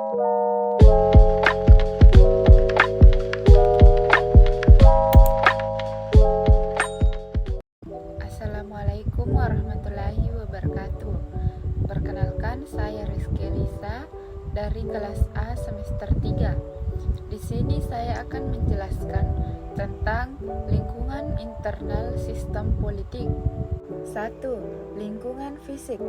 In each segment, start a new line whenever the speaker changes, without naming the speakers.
Assalamualaikum warahmatullahi wabarakatuh. Perkenalkan, saya Rizky Elisa dari kelas A semester 3. Di sini saya akan menjelaskan tentang lingkungan internal sistem politik. 1. Lingkungan fisik.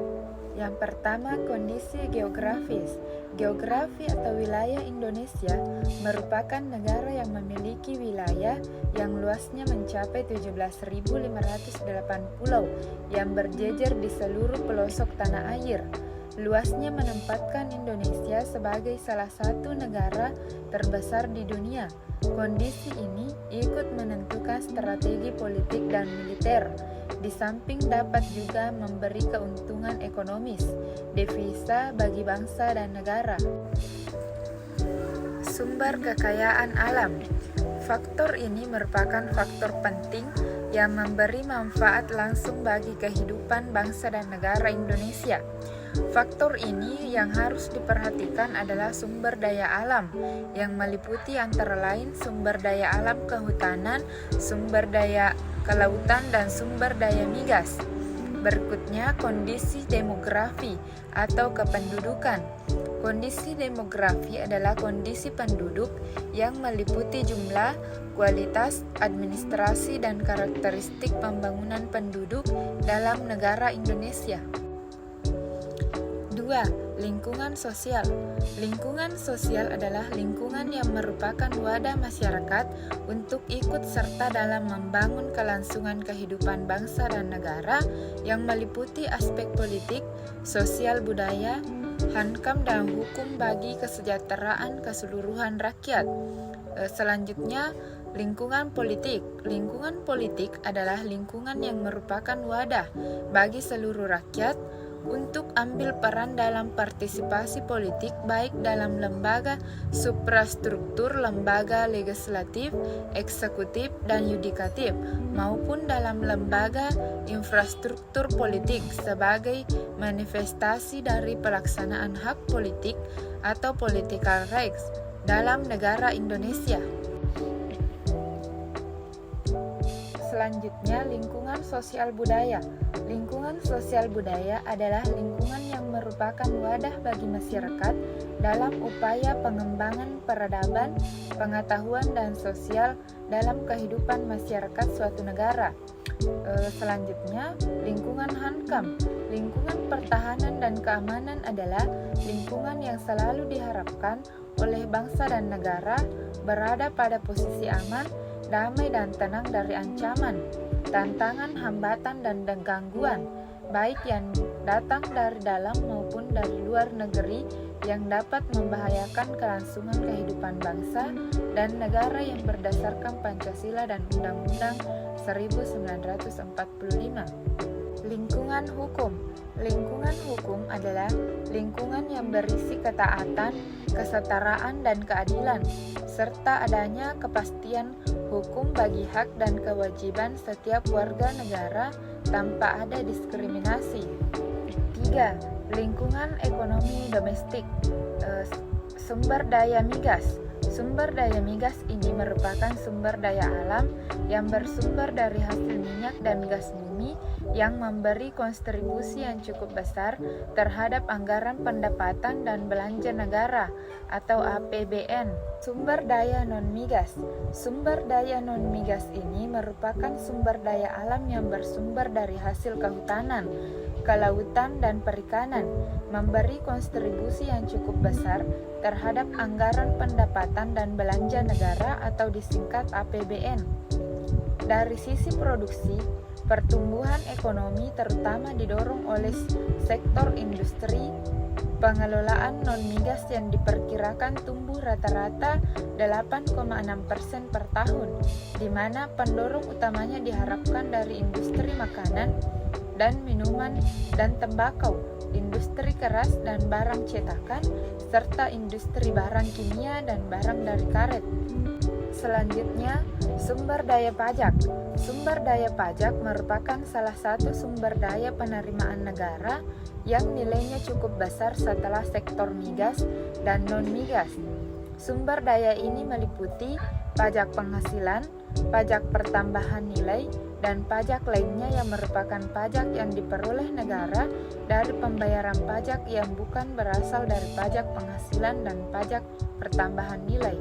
Yang pertama, kondisi geografis. Geografi atau wilayah Indonesia merupakan negara yang memiliki wilayah yang luasnya mencapai 17.508 pulau yang berjejer di seluruh pelosok tanah air. Luasnya menempatkan Indonesia sebagai salah satu negara terbesar di dunia. Kondisi ini ikut menentukan strategi politik dan militer. Di samping dapat juga memberi keuntungan ekonomis, devisa bagi bangsa dan negara. Sumber kekayaan alam. Faktor ini merupakan faktor penting yang memberi manfaat langsung bagi kehidupan bangsa dan negara Indonesia. Faktor ini yang harus diperhatikan adalah sumber daya alam, yang meliputi antara lain sumber daya alam kehutanan, sumber daya kelautan, dan sumber daya migas. Berikutnya, kondisi demografi atau kependudukan. Kondisi demografi adalah kondisi penduduk yang meliputi jumlah, kualitas, administrasi, dan karakteristik pembangunan penduduk dalam negara Indonesia. 2. Lingkungan sosial. Lingkungan sosial adalah lingkungan yang merupakan wadah masyarakat untuk ikut serta dalam membangun kelangsungan kehidupan bangsa dan negara yang meliputi aspek politik, sosial, budaya, hankam, dan hukum bagi kesejahteraan keseluruhan rakyat. Selanjutnya, lingkungan politik. Lingkungan politik adalah lingkungan yang merupakan wadah bagi seluruh rakyat untuk ambil peran dalam partisipasi politik, baik dalam lembaga suprastruktur, lembaga legislatif, eksekutif, dan yudikatif, maupun dalam lembaga infrastruktur politik sebagai manifestasi dari pelaksanaan hak politik atau political rights dalam negara Indonesia. Selanjutnya, lingkungan sosial budaya. Lingkungan sosial budaya adalah lingkungan yang merupakan wadah bagi masyarakat dalam upaya pengembangan peradaban, pengetahuan, dan sosial dalam kehidupan masyarakat suatu negara. Selanjutnya, lingkungan hankam. Lingkungan pertahanan dan keamanan adalah lingkungan yang selalu diharapkan oleh bangsa dan negara berada pada posisi aman, damai, dan tenang dari ancaman, tantangan, hambatan, dan gangguan, baik yang datang dari dalam maupun dari luar negeri yang dapat membahayakan kelangsungan kehidupan bangsa dan negara yang berdasarkan Pancasila dan Undang-Undang 1945. Lingkungan hukum. Lingkungan hukum adalah lingkungan yang berisi ketaatan, kesetaraan, dan keadilan, serta adanya kepastian hukum bagi hak dan kewajiban setiap warga negara tanpa ada diskriminasi. 3. Lingkungan ekonomi domestik. Sumber daya migas. Sumber daya migas ini merupakan sumber daya alam yang bersumber dari hasil minyak dan gas bumi yang memberi kontribusi yang cukup besar terhadap anggaran pendapatan dan belanja negara atau APBN. Sumber daya non-migas. Sumber daya non-migas ini merupakan sumber daya alam yang bersumber dari hasil kehutanan, kelautan, dan perikanan, memberi kontribusi yang cukup besar terhadap anggaran pendapatan dan belanja negara atau disingkat APBN. Dari sisi produksi, pertumbuhan ekonomi terutama didorong oleh sektor industri. Pengelolaan non-migas yang diperkirakan tumbuh rata-rata 8,6% per tahun, di mana pendorong utamanya diharapkan dari industri makanan dan minuman dan tembakau, industri keras dan barang cetakan, serta industri barang kimia dan barang dari karet. Selanjutnya, sumber daya pajak. Sumber daya pajak merupakan salah satu sumber daya penerimaan negara yang nilainya cukup besar setelah sektor migas dan non-migas. Sumber daya ini meliputi pajak penghasilan, pajak pertambahan nilai, dan pajak lainnya yang merupakan pajak yang diperoleh negara dari pembayaran pajak yang bukan berasal dari pajak penghasilan dan pajak pertambahan nilai.